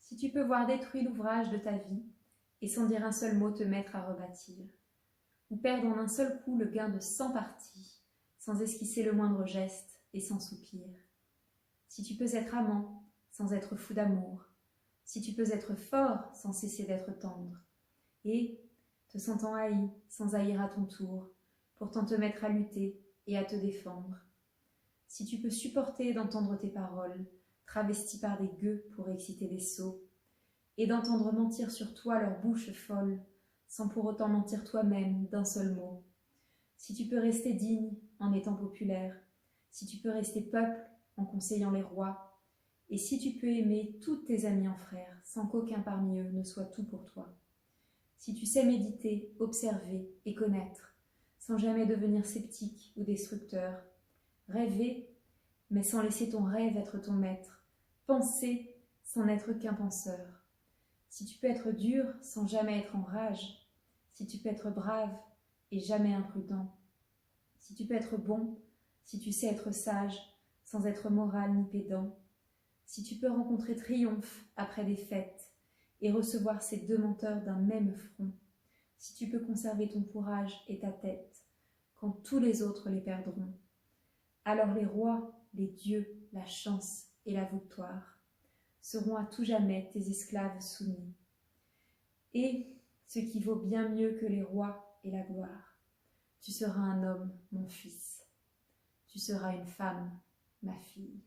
Si tu peux voir détruit l'ouvrage de ta vie, et sans dire un seul mot te mettre à rebâtir, ou perdre en un seul coup le gain de 100 parties, sans esquisser le moindre geste et sans soupir. Si tu peux être amant, sans être fou d'amour, si tu peux être fort, sans cesser d'être tendre, et, te sentant haï, sans haïr à ton tour, pourtant te mettre à lutter et à te défendre. Si tu peux supporter d'entendre tes paroles, travesties par des gueux pour exciter des sots, et d'entendre mentir sur toi leur bouche folle, sans pour autant mentir toi-même d'un seul mot. Si tu peux rester digne en étant populaire, si tu peux rester peuple en conseillant les rois, et si tu peux aimer tous tes amis en frères, sans qu'aucun parmi eux ne soit tout pour toi. Si tu sais méditer, observer et connaître, sans jamais devenir sceptique ou destructeur, rêver, mais sans laisser ton rêve être ton maître, penser sans n'être qu'un penseur. Si tu peux être dur sans jamais être en rage, si tu peux être brave et jamais imprudent, si tu peux être bon, si tu sais être sage sans être moral ni pédant, si tu peux rencontrer triomphe après des fêtes et recevoir ces deux menteurs d'un même front, si tu peux conserver ton courage et ta tête quand tous les autres les perdront, alors les rois, les dieux, la chance et la victoire seront à tout jamais tes esclaves soumis. Et, ce qui vaut bien mieux que les rois et la gloire, tu seras un homme, mon fils. Tu seras une femme, ma fille.